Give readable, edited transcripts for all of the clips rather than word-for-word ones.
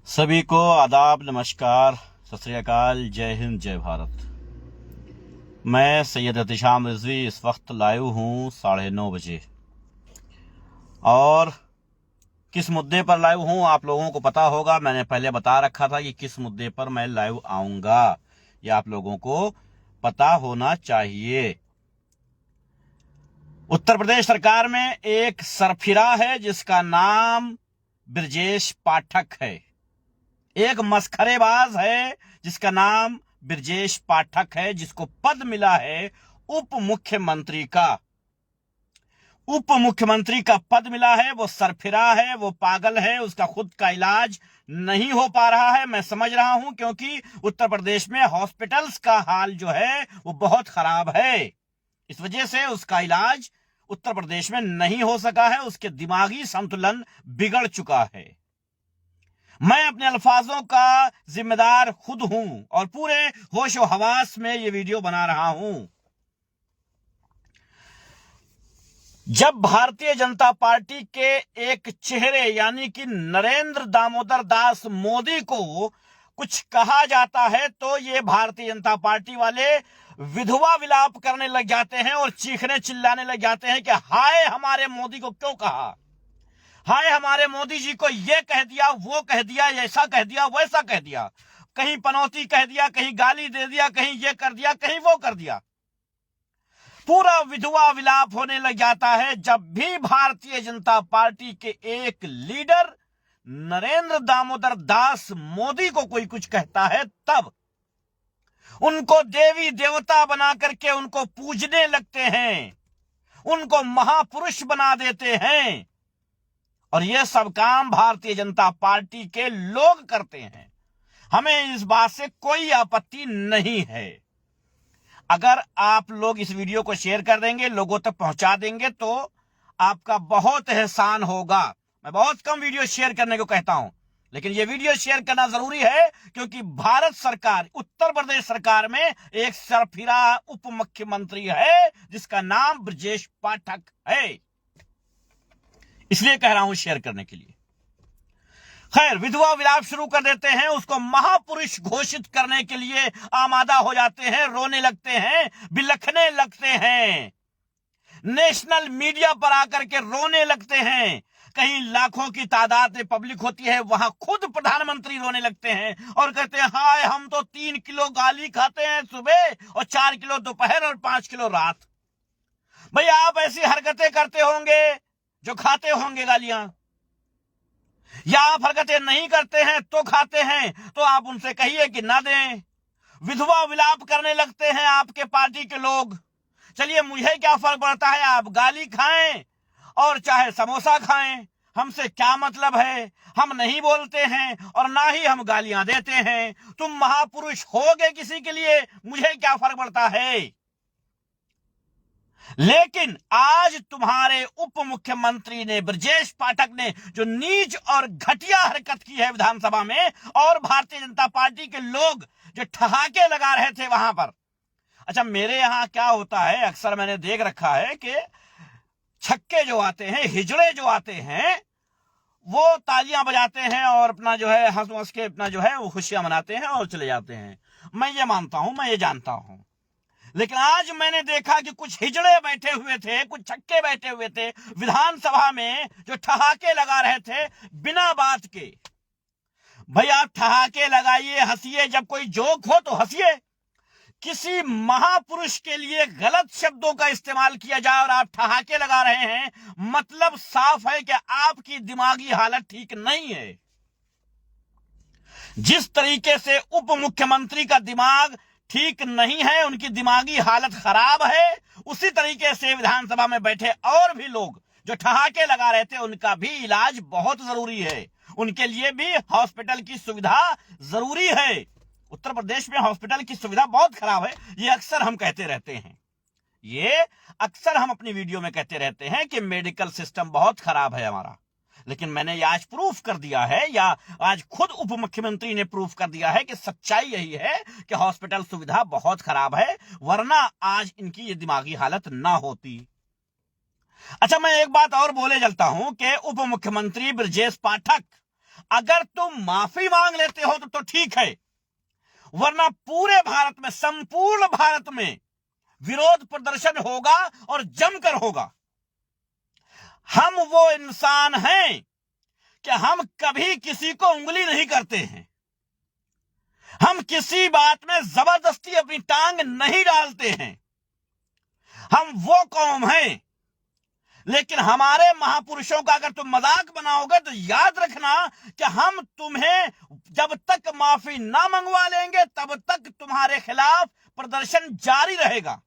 सभी को आदाब, नमस्कार, सत श्री अकाल, जय हिंद, जय भारत। मैं सैयद एहतिशाम रिजवी इस वक्त लाइव हूँ 9:30 बजे। और किस मुद्दे पर लाइव हूँ आप लोगों को पता होगा। मैंने पहले बता रखा था कि किस मुद्दे पर मैं लाइव आऊंगा, यह आप लोगों को पता होना चाहिए। उत्तर प्रदेश सरकार में एक सरफिरा है जिसका नाम ब्रजेश पाठक है। एक मस्खरेबाज है जिसका नाम ब्रजेश पाठक है, जिसको पद मिला है उप मुख्यमंत्री का। उप मुख्यमंत्री का पद मिला है। वो सरफिरा है, वो पागल है, उसका खुद का इलाज नहीं हो पा रहा है। मैं समझ रहा हूं, क्योंकि उत्तर प्रदेश में हॉस्पिटल्स का हाल जो है वो बहुत खराब है। इस वजह से उसका इलाज उत्तर प्रदेश में नहीं हो सका है। उसके दिमागी संतुलन बिगड़ चुका है। मैं अपने अल्फाजों का जिम्मेदार खुद हूं और पूरे होशो हवास में ये वीडियो बना रहा हूं। जब भारतीय जनता पार्टी के एक चेहरे यानी कि नरेंद्र दामोदर दास मोदी को कुछ कहा जाता है तो ये भारतीय जनता पार्टी वाले विधवा विलाप करने लग जाते हैं और चीखने चिल्लाने लग जाते हैं कि हाय हमारे मोदी को क्यों कहा, हाय हमारे मोदी जी को ये कह दिया, वो कह दिया, ऐसा कह दिया, वैसा कह दिया, कहीं पनौती कह दिया, कहीं गाली दे दिया, कहीं ये कर दिया, कहीं वो कर दिया। पूरा विधवा विलाप होने लग जाता है जब भी भारतीय जनता पार्टी के एक लीडर नरेंद्र दामोदर दास मोदी को कोई कुछ कहता है। तब उनको देवी देवता बना करके उनको पूजने लगते हैं, उनको महापुरुष बना देते हैं। और यह सब काम भारतीय जनता पार्टी के लोग करते हैं। हमें इस बात से कोई आपत्ति नहीं है। अगर आप लोग इस वीडियो को शेयर कर देंगे, लोगों तक पहुंचा देंगे, तो आपका बहुत एहसान होगा। मैं बहुत कम वीडियो शेयर करने को कहता हूं, लेकिन यह वीडियो शेयर करना जरूरी है, क्योंकि भारत सरकार, उत्तर प्रदेश सरकार में एक सरफिरा उप मुख्यमंत्री है जिसका नाम ब्रजेश पाठक है। इसलिए कह रहा हूं शेयर करने के लिए। खैर, विधवा विलाप शुरू कर देते हैं, उसको महापुरुष घोषित करने के लिए आमादा हो जाते हैं, रोने लगते हैं, बिलखने लगते हैं, नेशनल मीडिया पर आकर के रोने लगते हैं। कहीं लाखों की तादाद में पब्लिक होती है, वहां खुद प्रधानमंत्री रोने लगते हैं और कहते हैं हाय हम तो 3 किलो गाली खाते हैं सुबह और 4 किलो दोपहर और 5 किलो रात। भाई आप ऐसी हरकतें करते होंगे जो खाते होंगे गालियां, या आप हरकतें नहीं करते हैं तो खाते हैं, तो आप उनसे कहिए कि ना दें। विधवा विलाप करने लगते हैं आपके पार्टी के लोग। चलिए, मुझे क्या फर्क पड़ता है, आप गाली खाएं और चाहे समोसा खाएं, हमसे क्या मतलब है। हम नहीं बोलते हैं और ना ही हम गालियां देते हैं। तुम महापुरुष होगे किसी के लिए, मुझे क्या फर्क पड़ता है। लेकिन आज तुम्हारे उप मुख्यमंत्री ने, ब्रजेश पाठक ने, जो नीच और घटिया हरकत की है विधानसभा में, और भारतीय जनता पार्टी के लोग जो ठहाके लगा रहे थे वहां पर। अच्छा, मेरे यहां क्या होता है, अक्सर मैंने देख रखा है कि छक्के जो आते हैं, हिजड़े जो आते हैं, वो तालियां बजाते हैं और अपना जो है हंस हंस के अपना जो है वो खुशियां मनाते हैं और चले जाते हैं। मैं ये मानता हूं, मैं ये जानता हूं। लेकिन आज मैंने देखा कि कुछ हिजड़े बैठे हुए थे, कुछ छक्के बैठे हुए थे विधानसभा में, जो ठहाके लगा रहे थे बिना बात के। भाई आप ठहाके लगाइए, हंसिए, जब कोई जोक हो तो हंसिए। किसी महापुरुष के लिए गलत शब्दों का इस्तेमाल किया जाए और आप ठहाके लगा रहे हैं, मतलब साफ है कि आपकी दिमागी हालत ठीक नहीं है। जिस तरीके से उप मुख्यमंत्री का दिमाग ठीक नहीं है, उनकी दिमागी हालत खराब है, उसी तरीके से विधानसभा में बैठे और भी लोग जो ठहाके लगा रहे थे, उनका भी इलाज बहुत जरूरी है। उनके लिए भी हॉस्पिटल की सुविधा जरूरी है। उत्तर प्रदेश में हॉस्पिटल की सुविधा बहुत खराब है, ये अक्सर हम कहते रहते हैं। ये अक्सर हम अपनी वीडियो में कहते रहते हैं कि मेडिकल सिस्टम बहुत खराब है हमारा। लेकिन मैंने ये आज प्रूफ कर दिया है, या आज खुद उप मुख्यमंत्री ने प्रूफ कर दिया है कि सच्चाई यही है कि हॉस्पिटल सुविधा बहुत खराब है, वरना आज इनकी ये दिमागी हालत ना होती। अच्छा, मैं एक बात और बोले चलता हूं कि उप मुख्यमंत्री ब्रजेश पाठक अगर तुम माफी मांग लेते हो तो ठीक है, वरना पूरे भारत में, संपूर्ण भारत में विरोध प्रदर्शन होगा और जमकर होगा। हम वो इंसान हैं कि हम कभी किसी को उंगली नहीं करते हैं, हम किसी बात में जबरदस्ती अपनी टांग नहीं डालते हैं, हम वो कौम हैं। लेकिन हमारे महापुरुषों का अगर तुम मजाक बनाओगे तो याद रखना कि हम तुम्हें जब तक माफी ना मंगवा लेंगे तब तक तुम्हारे खिलाफ प्रदर्शन जारी रहेगा,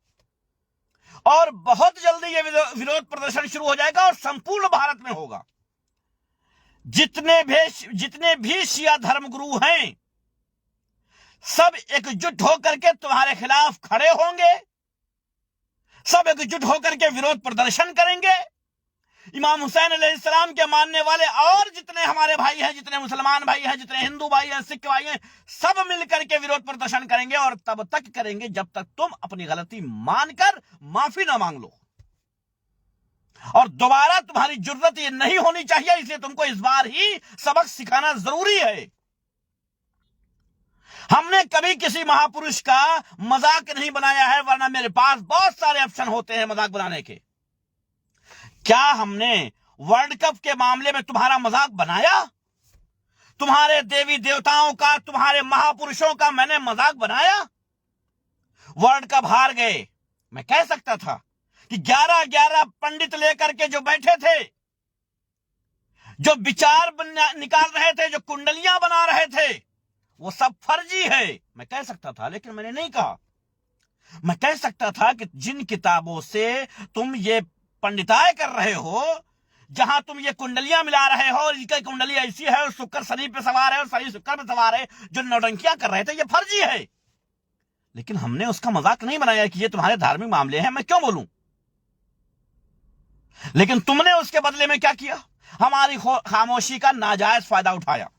और बहुत जल्दी ये विरोध प्रदर्शन शुरू हो जाएगा और संपूर्ण भारत में होगा। जितने भी शिया धर्मगुरु हैं, सब एकजुट होकर के तुम्हारे खिलाफ खड़े होंगे, सब एकजुट होकर के विरोध प्रदर्शन करेंगे। इमाम हुसैन अलैहिस्सलाम के मानने वाले और जितने हमारे भाई हैं, जितने मुसलमान भाई हैं, जितने हिंदू भाई हैं, सिख भाई हैं, सब मिलकर के विरोध प्रदर्शन करेंगे, और तब तक करेंगे जब तक तुम अपनी गलती मानकर माफी ना मांग लो। और दोबारा तुम्हारी जुर्रत ये नहीं होनी चाहिए, इसलिए तुमको इस बार ही सबक सिखाना जरूरी है। हमने कभी किसी महापुरुष का मजाक नहीं बनाया है, वरना मेरे पास बहुत सारे ऑप्शन होते हैं मजाक बनाने के। क्या हमने वर्ल्ड कप के मामले में तुम्हारा मजाक बनाया? तुम्हारे देवी देवताओं का, तुम्हारे महापुरुषों का मैंने मजाक बनाया? वर्ल्ड कप हार गए, मैं कह सकता था कि 11-11 पंडित लेकर के जो बैठे थे, जो विचार निकाल रहे थे, जो कुंडलियां बना रहे थे, वो सब फर्जी है, मैं कह सकता था, लेकिन मैंने नहीं कहा। मैं कह सकता था कि जिन किताबों से तुम ये पंडिताई कर रहे हो, जहां तुम ये कुंडलियां मिला रहे हो, और इनकी कुंडली ऐसी है और शुक्र शनि पे सवार है और शनि शुक्र पे सवार है, जो नौटंकियां कर रहे थे, ये फर्जी है। लेकिन हमने उसका मजाक नहीं बनाया कि ये तुम्हारे धार्मिक मामले हैं, मैं क्यों बोलूं। लेकिन तुमने उसके बदले में क्या किया? हमारी खामोशी का नाजायज फायदा उठाया।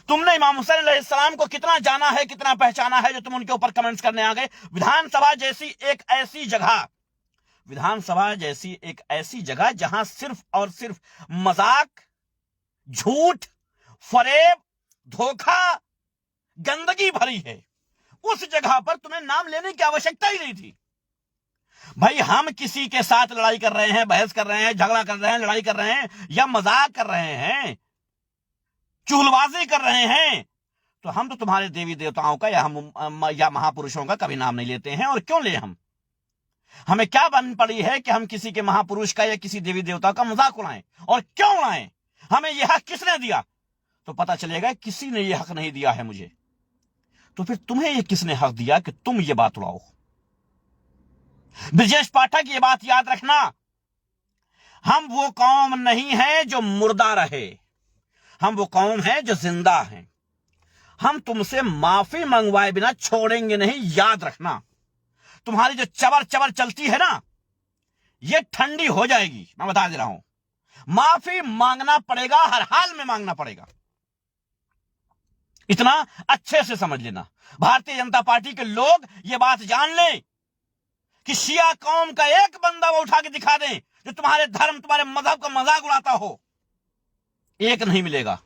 तुमने इमाम हुसैन अलैहिस्सलाम को कितना जाना है, कितना पहचाना है, जो तुम उनके ऊपर कमेंट्स करने आ गए। विधानसभा जैसी एक ऐसी जगह जहां सिर्फ और सिर्फ मजाक, झूठ, फरेब, धोखा, गंदगी भरी है, उस जगह पर तुम्हें नाम लेने की आवश्यकता ही नहीं थी। भाई, हम किसी के साथ लड़ाई कर रहे हैं, बहस कर रहे हैं, झगड़ा कर रहे हैं, लड़ाई कर रहे हैं, या मजाक कर रहे हैं, चुगलबाजी कर रहे हैं, तो हम तो तुम्हारे देवी देवताओं का या महापुरुषों का कभी नाम नहीं लेते हैं। और क्यों ले? हमें क्या बन पड़ी है कि हम किसी के महापुरुष का या किसी देवी देवता का मजाक उड़ाएं? और क्यों उड़ाएं? हमें यह हक किसने दिया? तो पता चलेगा किसी ने यह हक नहीं दिया है मुझे। तो फिर तुम्हें यह किसने हक दिया कि तुम ये बात उड़ाओ? ब्रजेश पाठक, ये बात याद रखना, हम वो कौम नहीं है जो मुर्दा रहे, हम वो कौम है जो जिंदा है। हम तुमसे माफी मंगवाए बिना छोड़ेंगे नहीं, याद रखना। तुम्हारी जो चबर चबर चलती है ना, ये ठंडी हो जाएगी, मैं बता दे रहा हूं। माफी मांगना पड़ेगा, हर हाल में मांगना पड़ेगा, इतना अच्छे से समझ लेना। भारतीय जनता पार्टी के लोग ये बात जान लें कि शिया कौम का एक बंदा वो उठा के दिखा दें जो तुम्हारे धर्म, तुम्हारे मजहब का मजाक उड़ाता हो, एक नहीं मिलेगा।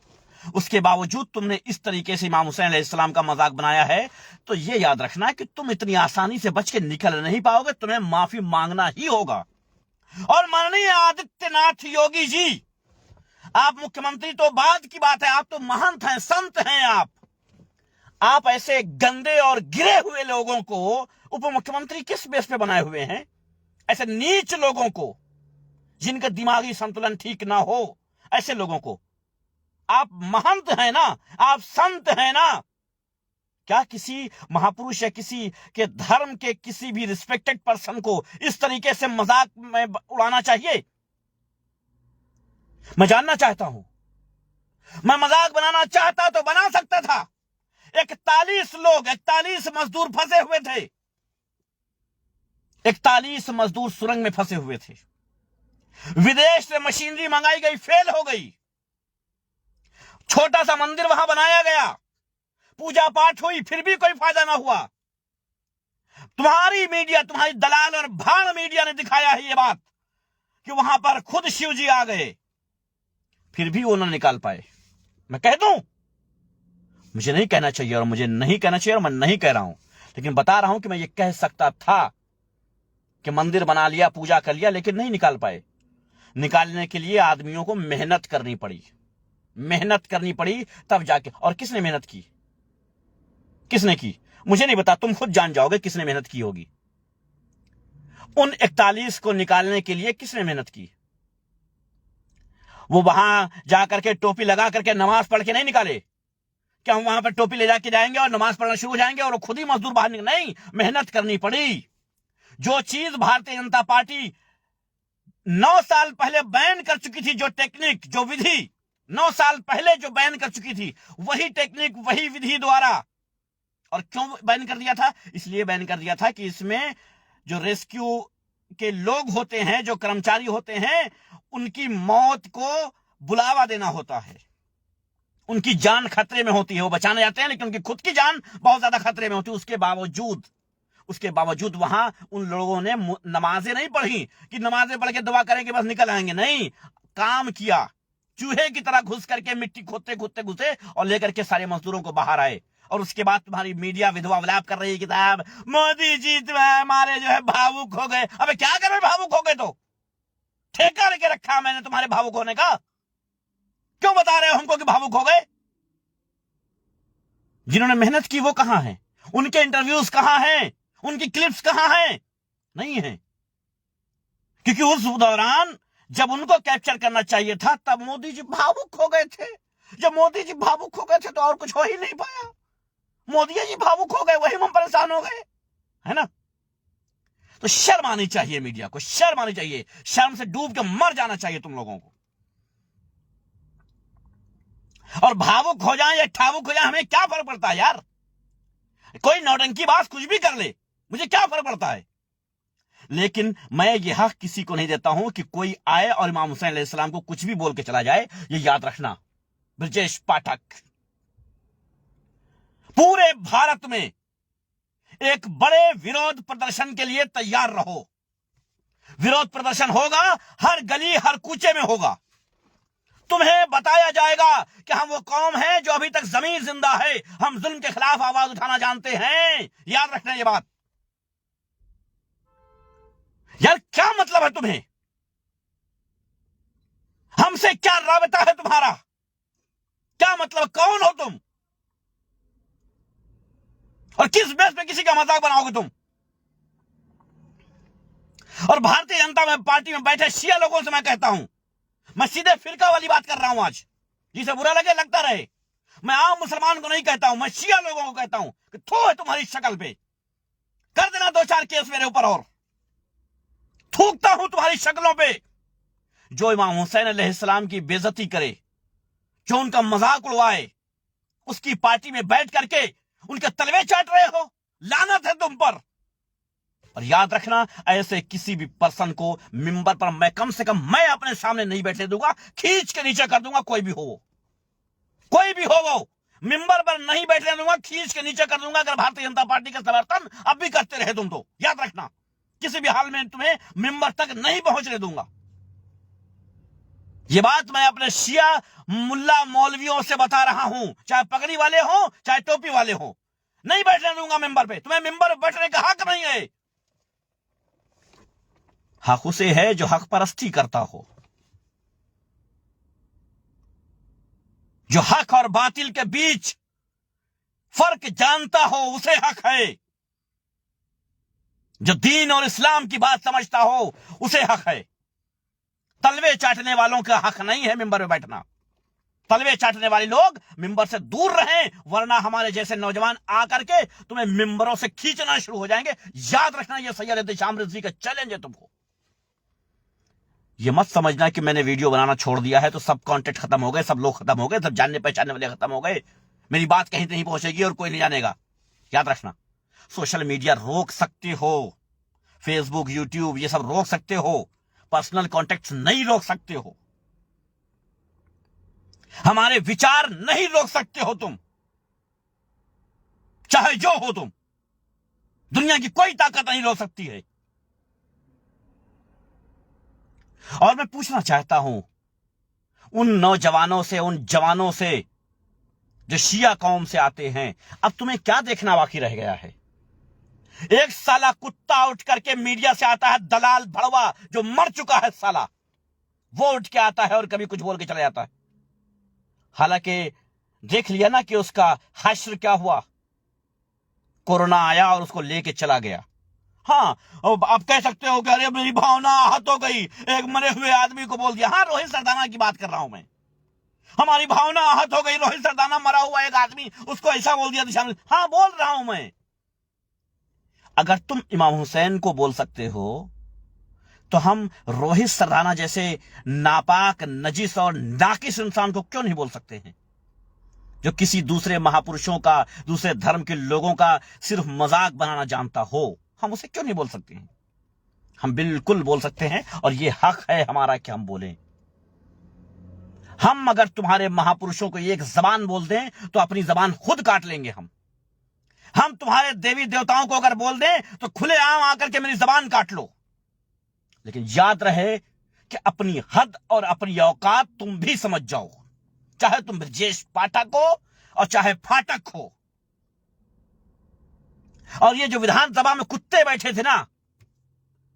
उसके बावजूद तुमने इस तरीके से इमाम हुसैन अलैहिस्सलाम का मजाक बनाया है, तो यह याद रखना कि तुम इतनी आसानी से बच के निकल नहीं पाओगे, तुम्हें माफी मांगना ही होगा। और माननीय आदित्यनाथ योगी जी, आप मुख्यमंत्री तो बाद की बात है, आप तो महंत हैं, संत हैं। आप ऐसे गंदे और गिरे हुए लोगों को उप मुख्यमंत्री किस बेस पे बनाए हुए हैं? ऐसे नीच लोगों को, जिनका दिमागी संतुलन ठीक ना हो, ऐसे लोगों को। आप महंत हैं ना, आप संत हैं ना, क्या किसी महापुरुष या किसी के धर्म के किसी भी रिस्पेक्टेड पर्सन को इस तरीके से मजाक में उड़ाना चाहिए? मैं जानना चाहता हूं। मैं मजाक बनाना चाहता तो बना सकता था। 41 मजदूर फंसे हुए थे, 41 मजदूर सुरंग में फंसे हुए थे। विदेश से मशीनरी मंगाई गई, फेल हो गई। छोटा सा मंदिर वहां बनाया गया, पूजा पाठ हुई, फिर भी कोई फायदा ना हुआ। तुम्हारी मीडिया, तुम्हारी दलाल और भाड़ मीडिया ने दिखाया है ये बात कि वहां पर खुद शिव जी आ गए, फिर भी वो ना निकाल पाए। मैं कह दूं? मुझे नहीं कहना चाहिए और मुझे नहीं कहना चाहिए और मैं नहीं कह रहा हूं, लेकिन बता रहा हूं कि मैं ये कह सकता था कि मंदिर बना लिया, पूजा कर लिया, लेकिन नहीं निकाल पाए। निकालने के लिए आदमियों को मेहनत करनी पड़ी, मेहनत करनी पड़ी तब जाके। और किसने मेहनत की? किसने की? मुझे नहीं बता, तुम खुद जान जाओगे किसने मेहनत की होगी। उन 41 को निकालने के लिए किसने मेहनत की? वो वहां जाकर के टोपी लगा करके नमाज पढ़ के नहीं निकाले। क्या हम वहां पर टोपी ले जाके जाएंगे और नमाज पढ़ना शुरू हो जाएंगे और खुद ही मजदूर बाहर निकल? नहीं, मेहनत करनी पड़ी। जो चीज भारतीय जनता पार्टी 9 साल पहले बैन कर चुकी थी, जो टेक्निक, जो विधि 9 साल पहले जो बैन कर चुकी थी, वही टेक्निक, वही विधि द्वारा। और क्यों बैन कर दिया था? इसलिए बैन कर दिया था कि इसमें जो रेस्क्यू के लोग होते हैं, जो कर्मचारी होते हैं, उनकी मौत को बुलावा देना होता है। उनकी जान खतरे में होती है, वो बचाने जाते हैं, लेकिन उनकी खुद की जान बहुत ज्यादा खतरे में होती है। उसके बावजूद वहां उन लोगों ने नमाजें नहीं पढ़ी कि नमाजें पढ़ के दुआ करेंगे बस निकल आएंगे। नहीं, काम किया। चूहे की तरह घुस करके मिट्टी खोदते खोदते घुसे और लेकर के सारे मजदूरों को बाहर आए। और उसके बाद तुम्हारी मीडिया विधवा विलाप कर रही है, किताब मोदी जी हमारे जो है भावुक हो गए। अबे क्या कर रहे भावुक हो गए? तो ठेका लेके रखा मैंने तुम्हारे भावुक होने का। क्यों बता रहे हो हमको कि भावुक हो गए? जिन्होंने मेहनत की वो कहां हैं? उनके इंटरव्यूज कहां हैं? उनकी क्लिप्स कहां हैं? नहीं है। क्योंकि उस दौरान जब उनको कैप्चर करना चाहिए था, तब मोदी जी भावुक हो गए थे। जब मोदी जी भावुक हो गए थे तो और कुछ हो ही नहीं पाया। मोदी जी भावुक हो गए, वही हम परेशान हो गए, है ना? तो शर्म आनी चाहिए मीडिया को, शर्म आनी चाहिए। शर्म से डूब के मर जाना चाहिए तुम लोगों को। और भावुक हो जाए या ठावुक हो जाए, हमें क्या फर्क पड़ता है यार? कोई नौटंकी बात कुछ भी कर ले, मुझे क्या फर्क पड़ता है? लेकिन मैं यह हक किसी को नहीं देता हूं कि कोई आए और इमाम हुसैन अलैहिस्सलाम को कुछ भी बोल के चला जाए। ये याद रखना ब्रजेश पाठक। पूरे भारत में एक बड़े विरोध प्रदर्शन के लिए तैयार रहो। विरोध प्रदर्शन होगा, हर गली हर कूचे में होगा। तुम्हें बताया जाएगा कि हम वो कौम है जो अभी तक जमीन जिंदा है। हम जुल्म के खिलाफ आवाज उठाना जानते हैं। याद रखना ये बात। यार क्या मतलब है तुम्हें? हमसे क्या राबता है तुम्हारा? क्या मतलब? कौन हो तुम? और किस बेस पे किसी का मजाक बनाओगे तुम? और भारतीय जनता पार्टी में बैठे शिया लोगों से मैं कहता हूं, मैं सीधे फिरका वाली बात कर रहा हूं आज। जिसे बुरा लगे लगता रहे। मैं आम मुसलमान को नहीं कहता हूं, मैं शिया लोगों को कहता हूं कि थू है तुम्हारी शक्ल पे। कर देना 2-4 केस मेरे ऊपर और थूकता हूं तुम्हारी शक्लों पे। जो इमाम हुसैन अलैहिस्सलाम की बेइज्जती करे, जो उनका मजाक उड़वाए, उसकी पार्टी में बैठ करके उनके तलवे चाट रहे हो, लानत है तुम पर। और याद रखना, ऐसे किसी भी पर्सन को मिंबर पर मैं कम से कम मैं अपने सामने नहीं बैठने दूंगा, खींच के नीचे कर दूंगा। कोई भी हो वो मिंबर पर नहीं बैठने दूंगा, खींच के नीचे कर दूंगा। अगर भारतीय जनता पार्टी का समर्थन अब भी करते रहे तुम, तो याद रखना किसी भी हाल में तुम्हें मिंबर तक नहीं पहुंचने दूंगा। यह बात मैं अपने शिया मुल्ला मौलवियों से बता रहा हूं, चाहे पगड़ी वाले हो चाहे टोपी वाले हो। नहीं बैठने दूंगा मिंबर पे। तुम्हें मिंबर पर बैठने का हक नहीं है। हक उसे है जो हक परस्ती करता हो, जो हक और बातिल के बीच फर्क जानता हो, उसे हक है। जो दीन और इस्लाम की बात समझता हो, उसे हक है। तलवे चाटने वालों का हक नहीं है मिंबर में बैठना। तलवे चाटने वाले लोग मिंबर से दूर रहें, वरना हमारे जैसे नौजवान आकर के तुम्हें मिंबरों से खींचना शुरू हो जाएंगे। याद रखना, यह सैयद एहतेशाम रिजवी का चैलेंज है तुमको। यह मत समझना कि मैंने वीडियो बनाना छोड़ दिया है तो सब कंटेंट खत्म हो गए, सब लोग खत्म हो गए, सब जानने पहचानने वाले खत्म हो गए, मेरी बात कहीं नहीं पहुंचेगी और कोई नहीं जानेगा। याद रखना, सोशल मीडिया रोक सकते हो, फेसबुक, यूट्यूब, ये सब रोक सकते हो, पर्सनल कॉन्टेक्ट नहीं रोक सकते हो। हमारे विचार नहीं रोक सकते हो तुम, चाहे जो हो तुम। दुनिया की कोई ताकत नहीं रोक सकती है। और मैं पूछना चाहता हूं उन नौजवानों से, उन जवानों से जो शिया कौम से आते हैं। अब तुम्हें क्या देखना बाकी रह गया है? एक साला कुत्ता उठ करके मीडिया से आता है, दलाल भड़वा जो मर चुका है साला, वो उठ के आता है और कभी कुछ बोल के चला जाता है। हालांकि देख लिया ना कि उसका हश्र क्या हुआ, कोरोना आया और उसको लेके चला गया। हाँ, आप कह सकते हो कि अरे मेरी भावना आहत हो गई, एक मरे हुए आदमी को बोल दिया। हाँ, रोहित सरदाना की बात कर रहा हूं मैं। हमारी भावना आहत हो गई, रोहित सरदाना मरा हुआ एक आदमी, उसको ऐसा बोल दिया दिशा में। हाँ, बोल रहा हूं मैं। अगर तुम इमाम हुसैन को बोल सकते हो तो हम रोहित सरदाना जैसे नापाक, नजिस और नाकिस इंसान को क्यों नहीं बोल सकते हैं, जो किसी दूसरे महापुरुषों का, दूसरे धर्म के लोगों का सिर्फ मजाक बनाना जानता हो? हम उसे क्यों नहीं बोल सकते हैं? हम बिल्कुल बोल सकते हैं और यह हक है हमारा कि हम बोलें। हम अगर तुम्हारे महापुरुषों को एक जबान बोल दें तो अपनी जबान खुद काट लेंगे। हम तुम्हारे देवी देवताओं को अगर बोल दें तो खुलेआम आकर के मेरी जबान काट लो। लेकिन याद रहे कि अपनी हद और अपनी औकात तुम भी समझ जाओ, चाहे तुम ब्रजेश पाठक हो और चाहे फाटक हो। और ये जो विधानसभा में कुत्ते बैठे थे ना,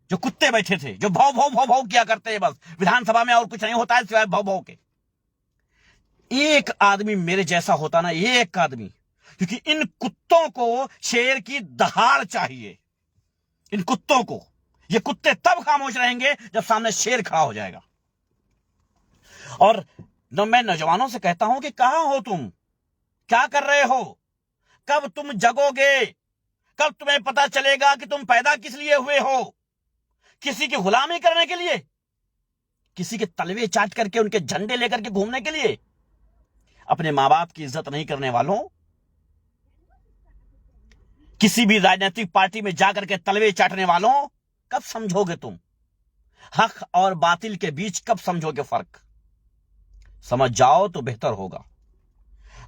जो कुत्ते बैठे थे, जो भाव भाव भाव भाव किया करते हैं, बस विधानसभा में और कुछ नहीं होता है सिवाय भाव भाव के। एक आदमी मेरे जैसा होता ना, एक आदमी, क्योंकि इन कुत्तों को शेर की दहाड़ चाहिए। इन कुत्तों को, ये कुत्ते तब खामोश रहेंगे जब सामने शेर खड़ा हो जाएगा। और मैं नौजवानों से कहता हूं कि कहां हो तुम, क्या कर रहे हो, कब तुम जगोगे, कब तुम्हें पता चलेगा कि तुम पैदा किस लिए हुए हो? किसी की गुलामी करने के लिए, किसी के तलवे चाट करके उनके झंडे लेकर के घूमने के लिए? अपने मां बाप की इज्जत नहीं करने वालों, किसी भी राजनीतिक पार्टी में जाकर के तलवे चाटने वालों, कब समझोगे तुम हक और बातिल के बीच? कब समझोगे फर्क? समझ जाओ तो बेहतर होगा।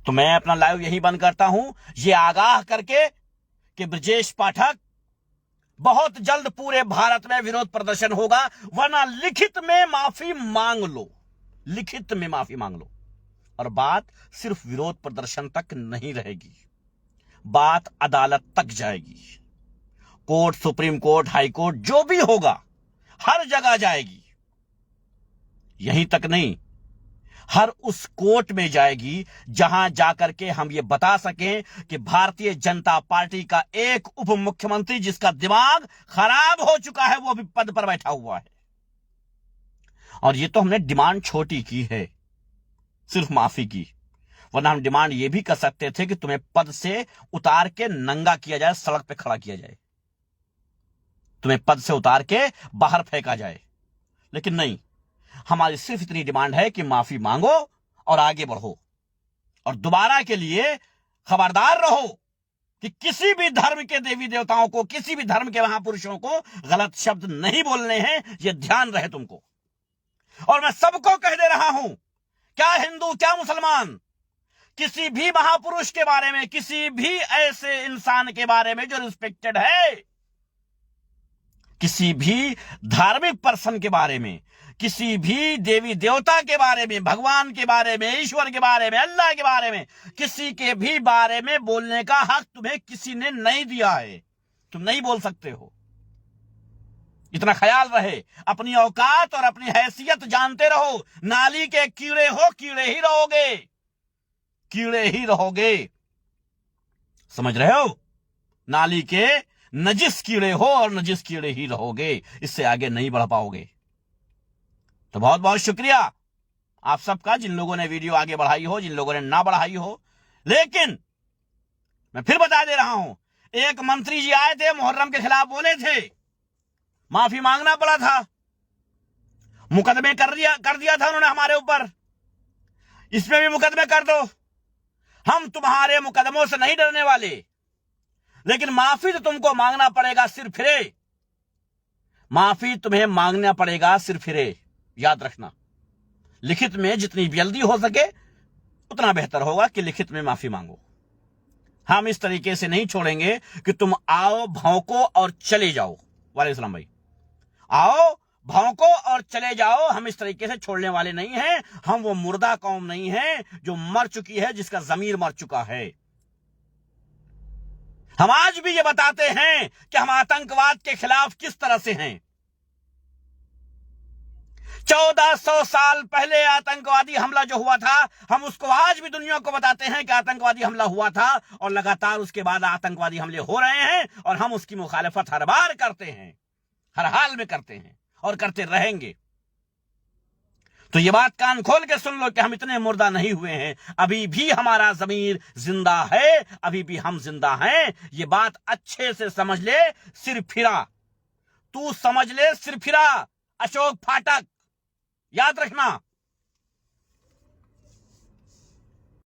तो मैं अपना लाइव यही बंद करता हूं, ये आगाह करके कि ब्रजेश पाठक, बहुत जल्द पूरे भारत में विरोध प्रदर्शन होगा, वरना लिखित में माफी मांग लो, लिखित में माफी मांग लो। और बात सिर्फ विरोध प्रदर्शन तक नहीं रहेगी, बात अदालत तक जाएगी। Court, supreme court, high court, जो भी होगा हर जगह जाएगी। यहीं तक नहीं, हर उस कोर्ट में जाएगी जहां जाकर के हम ये बता सकें कि भारतीय जनता पार्टी का एक उप मुख्यमंत्री, जिसका दिमाग खराब हो चुका है, वो भी पद पर बैठा हुआ है। और ये तो हमने डिमांड छोटी की है, सिर्फ माफी की, वरना हम डिमांड ये भी कर सकते थे कि तुम्हें पद से उतार के नंगा किया जाए, सड़क पे खड़ा किया जाए, तुम्हें पद से उतार के बाहर फेंका जाए। लेकिन नहीं, हमारी सिर्फ इतनी डिमांड है कि माफी मांगो और आगे बढ़ो। और दोबारा के लिए खबरदार रहो कि किसी भी धर्म के देवी देवताओं को, किसी भी धर्म के महापुरुषों को गलत शब्द नहीं बोलने हैं, यह ध्यान रहे तुमको। और मैं सबको कह दे रहा हूं, क्या हिंदू क्या मुसलमान, किसी भी महापुरुष के बारे में, किसी भी ऐसे इंसान के बारे में जो रिस्पेक्टेड है, किसी भी धार्मिक पर्सन के बारे में, किसी भी देवी देवता के बारे में, भगवान के बारे में, ईश्वर के बारे में, अल्लाह के बारे में, किसी के भी बारे में बोलने का हक तुम्हें किसी ने नहीं दिया है। तुम नहीं बोल सकते हो। इतना ख्याल रहे, अपनी औकात और अपनी हैसियत जानते रहो। नाली के कीड़े हो, कीड़े ही रहोगे, कीड़े ही रहोगे। समझ रहे हो? नाली के नजिस कीड़े हो और नजिस कीड़े ही रहोगे, इससे आगे नहीं बढ़ पाओगे। तो बहुत बहुत शुक्रिया आप सबका, जिन लोगों ने वीडियो आगे बढ़ाई हो, जिन लोगों ने ना बढ़ाई हो। लेकिन मैं फिर बता दे रहा हूं, एक मंत्री जी आए थे, मुहर्रम के खिलाफ बोले थे, माफी मांगना पड़ा था, मुकदमे कर दिया था उन्होंने हमारे ऊपर। इसमें भी मुकदमे कर दो, हम तुम्हारे मुकदमों से नहीं डरने वाले, लेकिन माफी तो तुमको मांगना पड़ेगा सिरफिरे, माफी तुम्हें मांगना पड़ेगा सिरफिरे। याद रखना, लिखित में जितनी जल्दी हो सके उतना बेहतर होगा कि लिखित में माफी मांगो। हम इस तरीके से नहीं छोड़ेंगे कि तुम आओ, भौंको और चले जाओ। वालेकुम सलाम भाई, आओ, भौंको और चले जाओ, हम इस तरीके से छोड़ने वाले नहीं हैं। हम वो मुर्दा कौम नहीं है जो मर चुकी है, जिसका जमीर मर चुका है। हम आज भी ये बताते हैं कि हम आतंकवाद के खिलाफ किस तरह से हैं। 1400 साल पहले आतंकवादी हमला जो हुआ था, हम उसको आज भी दुनिया को बताते हैं कि आतंकवादी हमला हुआ था, और लगातार उसके बाद आतंकवादी हमले हो रहे हैं, और हम उसकी मुखालफत हर बार करते हैं, हर हाल में करते हैं और करते रहेंगे। तो ये बात कान खोल के सुन लो कि हम इतने मुर्दा नहीं हुए हैं। अभी भी हमारा जमीर जिंदा है, अभी भी हम जिंदा हैं। ये बात अच्छे से समझ ले। सिरफिरा, तू समझ ले, सिरफिरा, अशोक फाटक, याद रखना।